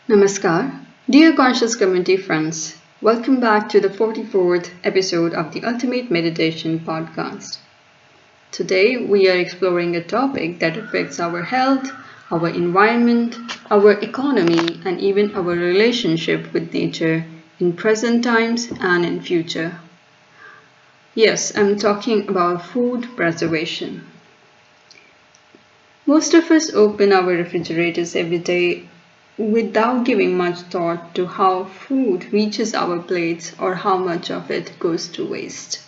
Namaskar, dear conscious community friends. Welcome back to the 44th episode of the Ultimate Meditation Podcast. Today we are exploring a topic that affects our health, our environment, our economy, and even our relationship with nature in present times and in future. Yes, I'm talking about food preservation. Most of us open our refrigerators every day without giving much thought to how food reaches our plates or how much of it goes to waste.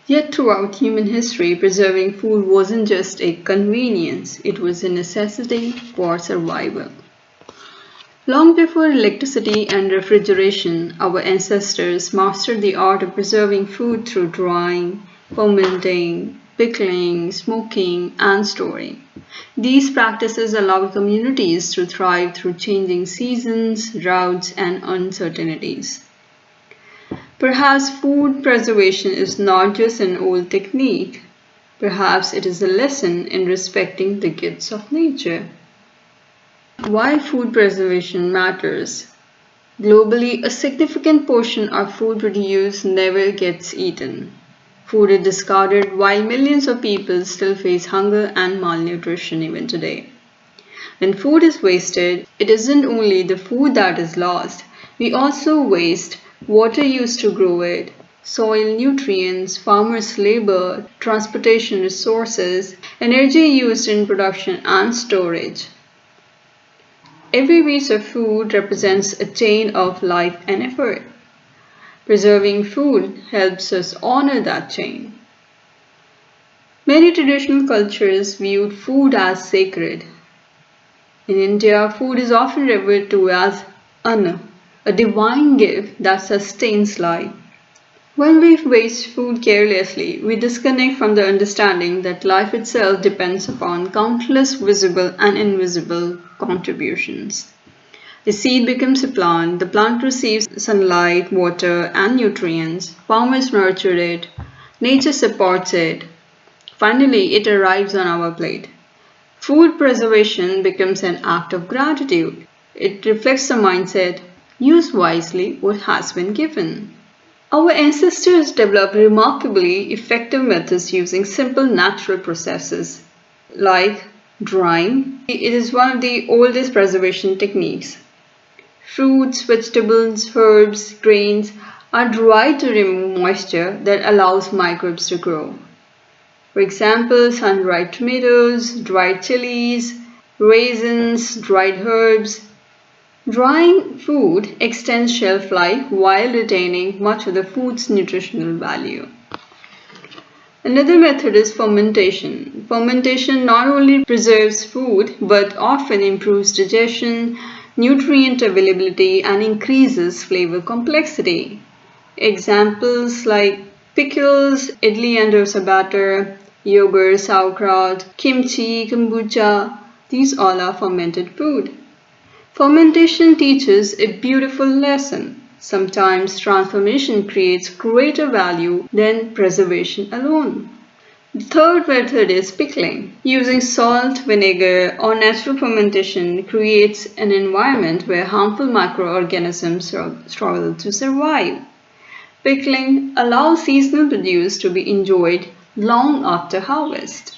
Yet throughout human history, preserving food wasn't just a convenience, it was a necessity for survival. Long before electricity and refrigeration, our ancestors mastered the art of preserving food through drying, fermenting, pickling, smoking, and storing. These practices allowed communities to thrive through changing seasons, droughts, and uncertainties. Perhaps food preservation is not just an old technique. Perhaps it is a lesson in respecting the gifts of nature. Why food preservation matters. Globally, a significant portion of food produced never gets eaten. Food is discarded while millions of people still face hunger and malnutrition even today. When food is wasted, it isn't only the food that is lost. We also waste water used to grow it, soil nutrients, farmers' labor, transportation resources, energy used in production and storage. Every piece of food represents a chain of life and effort. Preserving food helps us honor that chain. Many traditional cultures viewed food as sacred. In India, food is often referred to as anna, a divine gift that sustains life. When we waste food carelessly, we disconnect from the understanding that life itself depends upon countless visible and invisible contributions. The seed becomes a plant, the plant receives sunlight, water, and nutrients. Farmers nurture it, nature supports it. Finally, it arrives on our plate. Food preservation becomes an act of gratitude. It reflects the mindset, use wisely what has been given. Our ancestors developed remarkably effective methods using simple natural processes like drying. It is one of the oldest preservation techniques. Fruits, vegetables, herbs, grains are dried to remove moisture that allows microbes to grow. For example, sun-dried tomatoes, dried chilies, raisins, dried herbs. Drying food extends shelf life while retaining much of the food's nutritional value. Another method is fermentation. Fermentation not only preserves food but often improves digestion, nutrient availability, and increases flavor complexity. Examples like pickles, idli and dosa batter, yogurt, sauerkraut, kimchi, kombucha, these all are fermented food. Fermentation teaches a beautiful lesson. Sometimes transformation creates greater value than preservation alone. The third method is pickling. Using salt, vinegar, or natural fermentation creates an environment where harmful microorganisms struggle to survive. Pickling allows seasonal produce to be enjoyed long after harvest.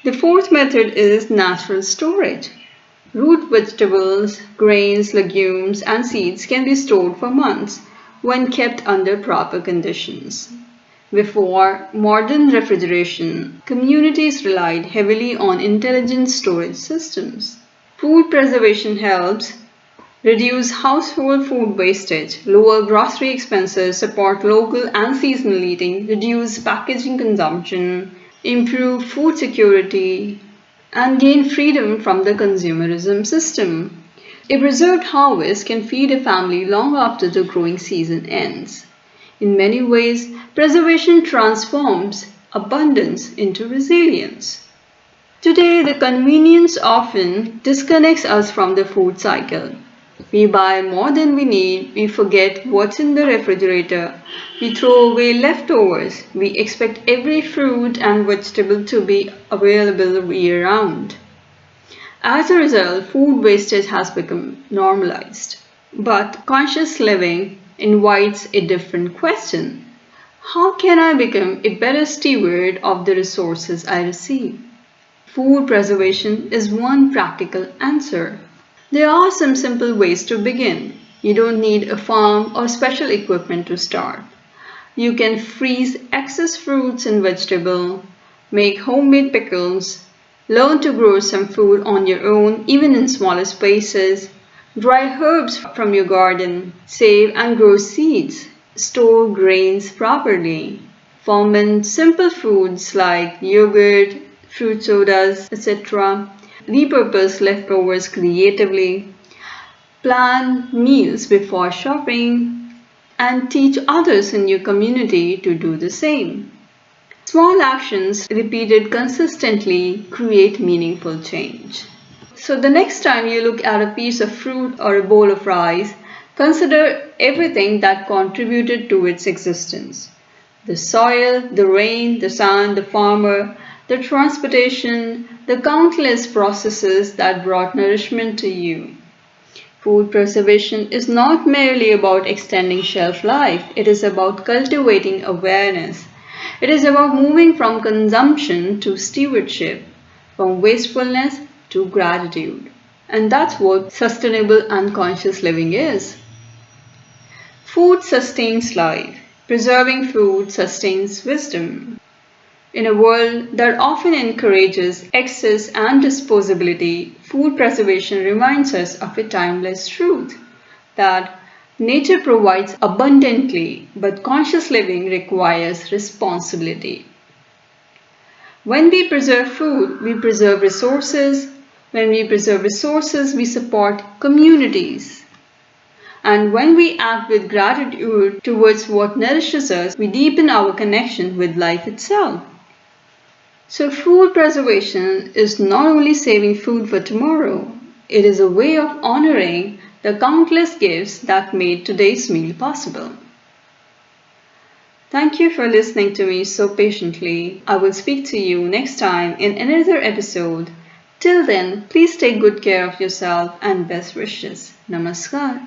The fourth method is natural storage. Root vegetables, grains, legumes, and seeds can be stored for months when kept under proper conditions. Before modern refrigeration, communities relied heavily on intelligent storage systems. Food preservation helps reduce household food wastage, lower grocery expenses, support local and seasonal eating, reduce packaging consumption, improve food security, and gain freedom from the consumerism system. A preserved harvest can feed a family long after the growing season ends. In many ways, preservation transforms abundance into resilience. Today, the convenience often disconnects us from the food cycle. We buy more than we need, we forget what's in the refrigerator, we throw away leftovers, we expect every fruit and vegetable to be available year round. As a result, food wastage has become normalized. But conscious living invites a different question. How can I become a better steward of the resources I receive? Food preservation is one practical answer. There are some simple ways to begin. You don't need a farm or special equipment to start. You can freeze excess fruits and vegetables, make homemade pickles, learn to grow some food on your own, even in smaller spaces, dry herbs from your garden, save and grow seeds, store grains properly, ferment simple foods like yogurt, fruit sodas, etc., repurpose leftovers creatively, plan meals before shopping, and teach others in your community to do the same. Small actions repeated consistently create meaningful change. So the next time you look at a piece of fruit or a bowl of rice, consider everything that contributed to its existence. The soil, the rain, the sun, the farmer, the transportation, the countless processes that brought nourishment to you. Food preservation is not merely about extending shelf life, it is about cultivating awareness. It is about moving from consumption to stewardship, from wastefulness to gratitude. And that's what sustainable and conscious living is. Food sustains life. Preserving food sustains wisdom. In a world that often encourages excess and disposability, food preservation reminds us of a timeless truth that nature provides abundantly, but conscious living requires responsibility. When we preserve food, we preserve resources. When we preserve resources, we support communities. And when we act with gratitude towards what nourishes us, we deepen our connection with life itself. So food preservation is not only saving food for tomorrow, it is a way of honoring the countless gifts that made today's meal possible. Thank you for listening to me so patiently. I will speak to you next time in another episode. Till then, please take good care of yourself and best wishes. Namaskar.